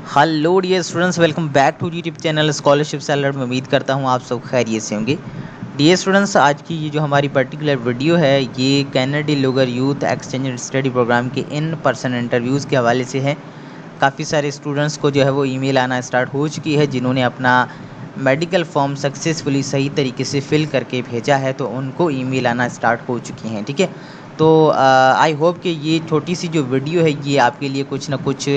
Hello dear students, welcome back to YouTube channel scholarship salad में। उम्मीद करता हूँ आप सब खैरियत से होंगे। डियर स्टूडेंट्स, आज की ये जो हमारी पर्टिकुलर वीडियो है ये Kennedy Lugar youth exchange study program के इन पर्सन इंटरव्यूज़ के हवाले से है। काफ़ी सारे स्टूडेंट्स को जो है वो ईमेल आना स्टार्ट हो चुकी है जिन्होंने अपना मेडिकल फॉर्म सक्सेसफुली सही तरीके से फिल करके भेजा है, तो उनको ईमेल आना स्टार्ट हो चुकी हैं। ठीक है, तो आई होप कि ये छोटी सी जो वीडियो है ये आपके लिए कुछ ना कुछ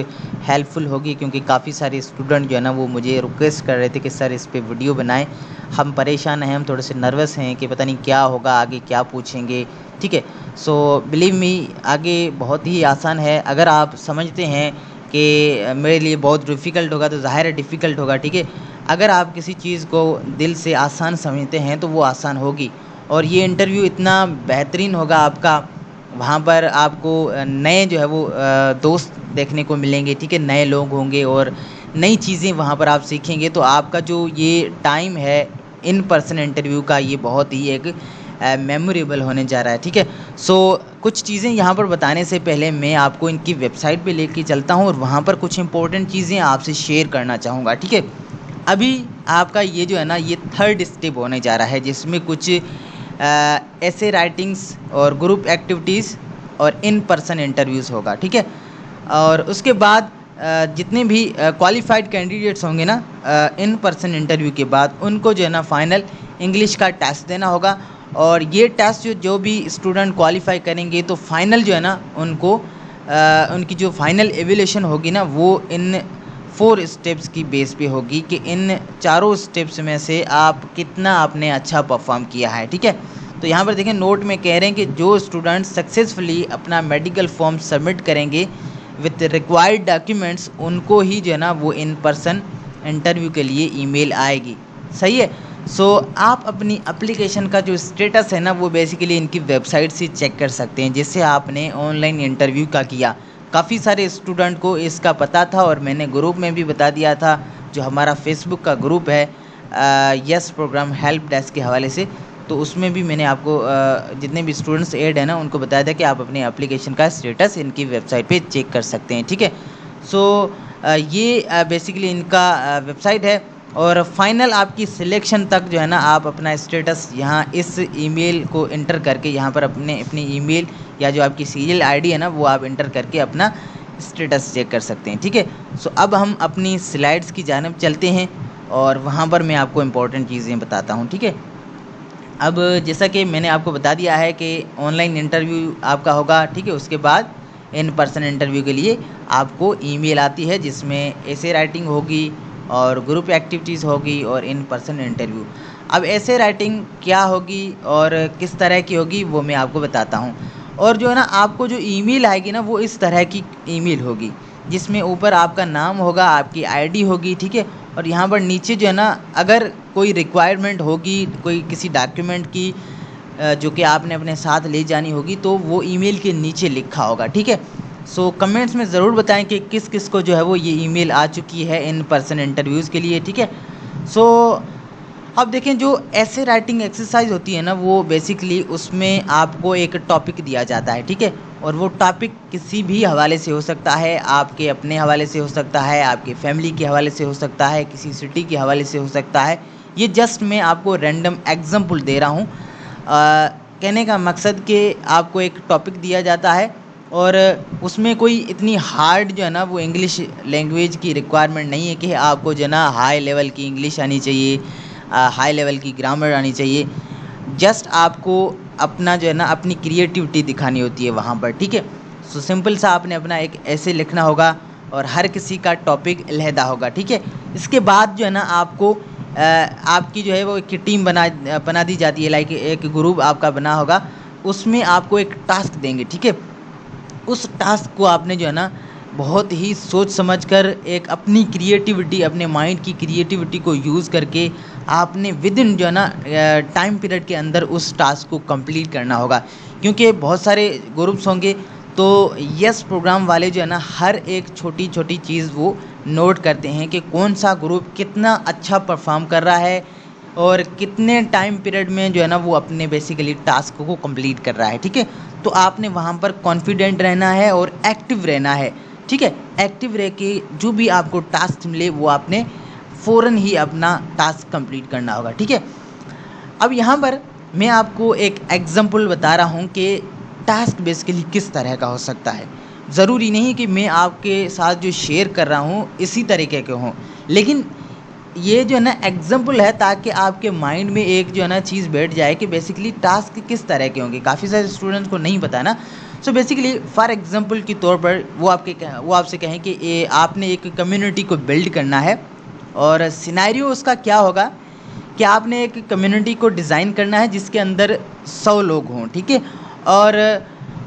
हेल्पफुल होगी, क्योंकि काफ़ी सारे स्टूडेंट जो है ना वो मुझे रिक्वेस्ट कर रहे थे कि सर इस पे वीडियो बनाएं। हम परेशान हैं, हम थोड़े से नर्वस हैं कि पता नहीं क्या होगा, आगे क्या पूछेंगे। ठीक है, सो बिलीव मी, आगे बहुत ही आसान है। अगर आप समझते हैं कि मेरे लिए बहुत डिफ़िकल्ट होगा तो ज़ाहिर है डिफ़िकल्ट होगा। ठीक है, अगर आप किसी चीज़ को दिल से आसान समझते हैं तो वो आसान होगी। और ये इंटरव्यू इतना बेहतरीन होगा आपका, वहाँ पर आपको नए जो है वो दोस्त देखने को मिलेंगे। ठीक है, नए लोग होंगे और नई चीज़ें वहाँ पर आप सीखेंगे। तो आपका जो ये टाइम है इन पर्सन इंटरव्यू का, ये बहुत ही एक मेमोरेबल होने जा रहा है। ठीक है, सो कुछ चीज़ें यहाँ पर बताने से पहले मैं आपको इनकी वेबसाइट पे लेके चलता हूँ और वहाँ पर कुछ इंपॉर्टेंट चीज़ें आपसे शेयर करना चाहूँगा। ठीक है, अभी आपका ये जो है ना ये थर्ड स्टेप होने जा रहा है, जिसमें कुछ ऐसे राइटिंग्स और ग्रुप एक्टिविटीज़ और इन पर्सन इंटरव्यूज़ होगा। ठीक है, और उसके बाद जितने भी क्वालिफाइड कैंडिडेट्स होंगे ना इन पर्सन इंटरव्यू के बाद, उनको जो है ना फाइनल इंग्लिश का टेस्ट देना होगा। और ये टेस्ट जो भी स्टूडेंट क्वालिफाई करेंगे तो फाइनल जो है ना उनको उनकी जो फाइनल एवल्यूशन होगी ना वो इन 4 स्टेप्स की बेस पे होगी कि इन चारों स्टेप्स में से आप कितना आपने अच्छा परफॉर्म किया है। ठीक है, तो यहाँ पर देखें नोट में कह रहे हैं कि जो स्टूडेंट सक्सेसफुली अपना मेडिकल फॉर्म सबमिट करेंगे विथ रिक्वायर्ड डॉक्यूमेंट्स, उनको ही जो है ना वो इन पर्सन इंटरव्यू के लिए ईमेल आएगी। सही है, सो आप अपनी एप्लीकेशन का जो स्टेटस है ना वो बेसिकली इनकी वेबसाइट से चेक कर सकते हैं, जिससे आपने ऑनलाइन इंटरव्यू का किया। काफ़ी सारे स्टूडेंट को इसका पता था और मैंने ग्रुप में भी बता दिया था, जो हमारा फेसबुक का ग्रुप है यस प्रोग्राम हेल्प डेस्क के हवाले से, तो उसमें भी मैंने आपको जितने भी स्टूडेंट्स ऐड है ना उनको बताया था कि आप अपने एप्लीकेशन का स्टेटस इनकी वेबसाइट पे चेक कर सकते हैं। ठीक है, सो ये बेसिकली इनका वेबसाइट है। और फाइनल आपकी सिलेक्शन तक जो है ना आप अपना स्टेटस यहाँ इस ईमेल को इंटर करके, यहाँ पर अपनी ईमेल या जो आपकी सीरियल आईडी है ना वो आप इंटर करके अपना स्टेटस चेक कर सकते हैं। ठीक है, सो अब हम अपनी स्लाइड्स की जानिब चलते हैं और वहाँ पर मैं आपको इम्पोर्टेंट चीज़ें बताता हूँ। ठीक है, अब जैसा कि मैंने आपको बता दिया है कि ऑनलाइन इंटरव्यू आपका होगा। ठीक है, उसके बाद इन पर्सन इंटरव्यू के लिए आपको ईमेल आती है जिसमें ऐसे राइटिंग होगी और ग्रुप एक्टिविटीज़ होगी और इन पर्सन इंटरव्यू। अब ऐसे राइटिंग क्या होगी और किस तरह की होगी वो मैं आपको बताता हूँ। और जो है ना आपको जो ईमेल आएगी ना वो इस तरह की ईमेल होगी, जिसमें ऊपर आपका नाम होगा, आपकी आईडी होगी। ठीक है, और यहाँ पर नीचे जो है ना अगर कोई रिक्वायरमेंट होगी कोई किसी डॉक्यूमेंट की जो कि आपने अपने साथ ले जानी होगी, तो वो ईमेल के नीचे लिखा होगा। ठीक है, सो कमेंट्स में ज़रूर बताएं कि किस किस को जो है वो ये ईमेल आ चुकी है इन पर्सन इंटरव्यूज़ के लिए। ठीक है, सो अब देखें जो ऐसे राइटिंग एक्सरसाइज होती है ना वो बेसिकली उसमें आपको एक टॉपिक दिया जाता है। ठीक है, और वो टॉपिक किसी भी हवाले से हो सकता है, आपके अपने हवाले से हो सकता है, आपके फैमिली के हवाले से हो सकता है, किसी सिटी के हवाले से हो सकता है। ये जस्ट मैं आपको रैंडम एग्जांपल दे रहा हूँ। कहने का मकसद कि आपको एक टॉपिक दिया जाता है और उसमें कोई इतनी हार्ड जो है ना वो इंग्लिश लैंग्वेज की रिक्वायरमेंट नहीं है कि आपको जो है ना हाई लेवल की इंग्लिश आनी चाहिए, हाई लेवल की ग्रामर आनी चाहिए। जस्ट आपको अपना जो है ना अपनी क्रिएटिविटी दिखानी होती है वहाँ पर। ठीक है, सो सिंपल सा आपने अपना एक ऐसे लिखना होगा और हर किसी का टॉपिक अलहदा होगा। ठीक है, इसके बाद जो है ना आपको आपकी जो है वो एक टीम बना दी जाती है, लाइक एक ग्रुप आपका बना होगा, उसमें आपको एक टास्क देंगे। ठीक है, उस टास्क को आपने जो है ना बहुत ही सोच समझकर एक अपनी क्रिएटिविटी, अपने माइंड की क्रिएटिविटी को यूज़ करके आपने विद इन जो है ना टाइम पीरियड के अंदर उस टास्क को कंप्लीट करना होगा। क्योंकि बहुत सारे ग्रुप्स होंगे तो यस प्रोग्राम वाले जो है ना हर एक छोटी छोटी चीज़ वो नोट करते हैं कि कौन सा ग्रुप कितना अच्छा परफॉर्म कर रहा है और कितने टाइम पीरियड में जो है ना वो अपने बेसिकली टास्क को कंप्लीट कर रहा है। ठीक है, तो आपने वहाँ पर कॉन्फिडेंट रहना है और एक्टिव रहना है। ठीक है, एक्टिव रह के जो भी आपको टास्क मिले वो आपने फ़ौरन ही अपना टास्क कंप्लीट करना होगा। ठीक है, अब यहाँ पर मैं आपको एक एग्जांपल बता रहा हूँ कि टास्क बेसिकली किस तरह का हो सकता है। ज़रूरी नहीं कि मैं आपके साथ जो शेयर कर रहा हूँ इसी तरीके के हों, लेकिन ये जो है ना एग्जांपल है ताकि आपके माइंड में एक जो है ना चीज़ बैठ जाए कि बेसिकली टास्क किस तरह के होंगे। काफ़ी सारे स्टूडेंट्स को नहीं पता ना। सो बेसिकली फॉर एग्जांपल के तौर पर वो आपसे कहें कि ये आपने एक कम्युनिटी को बिल्ड करना है और सिनेरियो उसका क्या होगा कि आपने एक कम्युनिटी को डिज़ाइन करना है जिसके अंदर 100 लोग हों। ठीक है, और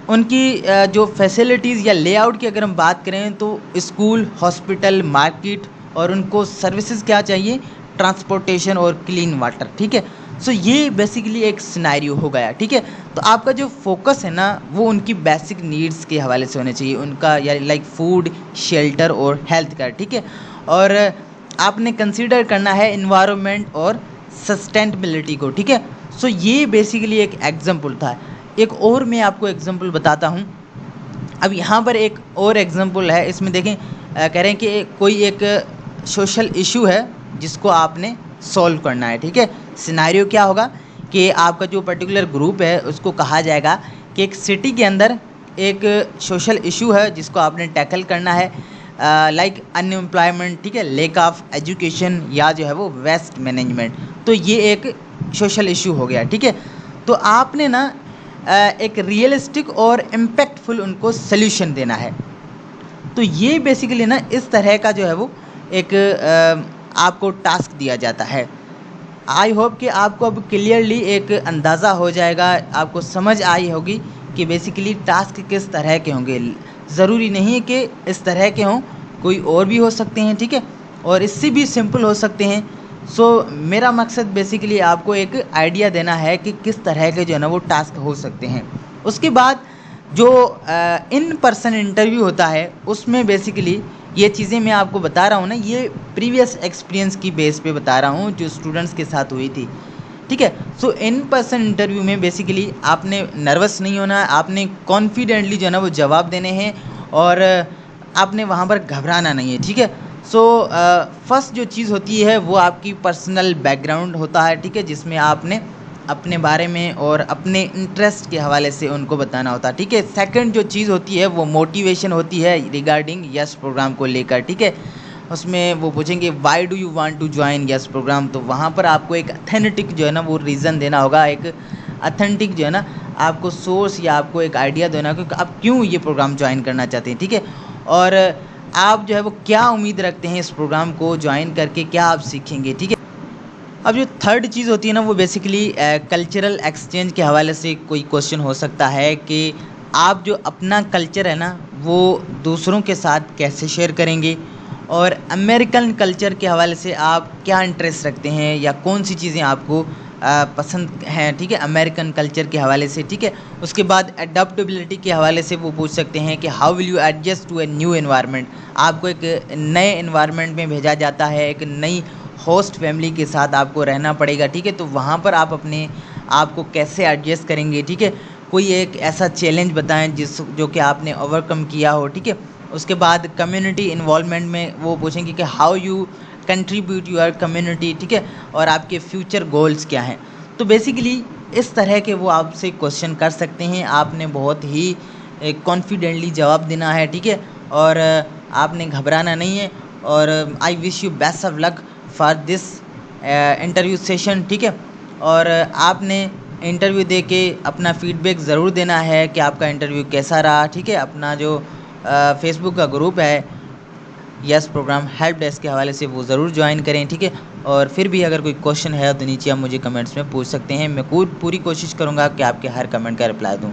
उनकी जो फैसिलिटीज़ या लेआउट की अगर हम बात करें तो स्कूल, हॉस्पिटल, मार्केट और उनको सर्विसेज क्या चाहिए, ट्रांसपोर्टेशन और क्लीन वाटर। ठीक है, सो ये बेसिकली एक सिनेरियो हो गया। ठीक है, तो आपका जो फोकस है ना वो उनकी बेसिक नीड्स के हवाले से होने चाहिए, उनका या लाइक फूड, शेल्टर और हेल्थ केयर। ठीक है, और आपने कंसीडर करना है इन्वायरमेंट और सस्टेनेबिलिटी को। ठीक है, सो ये बेसिकली एक एग्जांपल था। एक और मैं आपको एग्जांपल बताता हूँ। अब यहाँ पर एक और एग्जांपल है, इसमें देखें कह रहे हैं कि कोई एक सोशल इशू है जिसको आपने सॉल्व करना है। ठीक है, सिनेरियो क्या होगा कि आपका जो पर्टिकुलर ग्रुप है उसको कहा जाएगा कि एक सिटी के अंदर एक सोशल इशू है जिसको आपने टैकल करना है, लाइक अनएम्प्लॉयमेंट। ठीक है, लैक ऑफ एजुकेशन या जो है वो वेस्ट मैनेजमेंट। तो ये एक सोशल इशू हो गया। ठीक है, तो आपने ना एक रियलिस्टिक और इम्पैक्टफुल उनको सल्यूशन देना है। तो ये बेसिकली ना इस तरह का जो है वो एक आपको टास्क दिया जाता है। आई होप कि आपको अब क्लियरली एक अंदाज़ा हो जाएगा, आपको समझ आई होगी कि बेसिकली टास्क किस तरह के होंगे। ज़रूरी नहीं है कि इस तरह के हों, कोई और भी हो सकते हैं। ठीक है, और इससे भी सिंपल हो सकते हैं। सो मेरा मकसद बेसिकली आपको एक आइडिया देना है कि किस तरह के जो है ना वो टास्क हो सकते हैं। उसके बाद जो इन पर्सन इंटरव्यू होता है उसमें बेसिकली ये चीज़ें मैं आपको बता रहा हूँ ना, ये प्रीवियस एक्सपीरियंस की बेस पे बता रहा हूँ जो स्टूडेंट्स के साथ हुई थी। ठीक है, सो इन पर्सन इंटरव्यू में बेसिकली आपने नर्वस नहीं होना है, आपने कॉन्फिडेंटली जो है ना वो जवाब देने हैं और आपने वहाँ पर घबराना नहीं है। ठीक है, सो फर्स्ट जो चीज़ होती है वो आपकी पर्सनल बैकग्राउंड होता है। ठीक है, जिसमें आपने अपने बारे में और अपने इंटरेस्ट के हवाले से उनको बताना होता है। ठीक है, सेकंड जो चीज़ होती है वो मोटिवेशन होती है रिगार्डिंग यस प्रोग्राम को लेकर। ठीक है, उसमें वो पूछेंगे why do you want to join yes program. तो वहाँ पर आपको एक अथेंटिक जो है ना वो रीज़न देना होगा, एक अथेंटिक जो है ना आपको सोर्स या आपको एक आइडिया देना होगा कि आप क्यों ये प्रोग्राम ज्वाइन करना चाहते हैं। ठीक है, और आप जो है वो क्या उम्मीद रखते हैं इस प्रोग्राम को ज्वाइन करके, क्या आप सीखेंगे। ठीक है, अब जो थर्ड चीज़ होती है ना वो बेसिकली कल्चरल एक्सचेंज के हवाले से कोई क्वेश्चन हो सकता है कि आप जो अपना कल्चर है ना वो दूसरों के साथ कैसे शेयर करेंगे और अमेरिकन कल्चर के हवाले से आप क्या इंटरेस्ट रखते हैं या कौन सी चीज़ें आपको पसंद हैं। ठीक है, अमेरिकन कल्चर के हवाले से। ठीक है, उसके बाद अडेप्टेबिलिटी के हवाले से वो पूछ सकते हैं कि how will you adjust to a new environment. आपको एक नए एनवायरनमेंट में भेजा जाता है, एक नई होस्ट फैमिली के साथ आपको रहना पड़ेगा। ठीक है, तो वहाँ पर आप अपने आप को कैसे एडजस्ट करेंगे। ठीक है, कोई एक ऐसा चैलेंज बताएं जो कि आपने ओवरकम किया हो। ठीक है, उसके बाद कम्युनिटी इन्वॉल्वमेंट में वो पूछेंगे कि how you contribute your community. ठीक है, और आपके फ्यूचर गोल्स क्या हैं। तो बेसिकली इस तरह के वो आपसे क्वेश्चन कर सकते हैं। आपने बहुत ही कॉन्फिडेंटली जवाब देना है। ठीक है, और आपने घबराना नहीं है। और I wish you best of luck for this interview session. ठीक है, और आपने इंटरव्यू दे के अपना फीडबैक ज़रूर देना है कि आपका इंटरव्यू कैसा रहा। ठीक है, अपना जो फेसबुक का ग्रुप है यस प्रोग्राम हेल्प डेस्क के हवाले से वो ज़रूर ज्वाइन करें। ठीक है, और फिर भी अगर कोई क्वेश्चन है तो नीचे आप मुझे कमेंट्स में पूछ सकते हैं। मैं पूरी कोशिश करूँगा कि आपके हर कमेंट का रिप्लाई दूँ।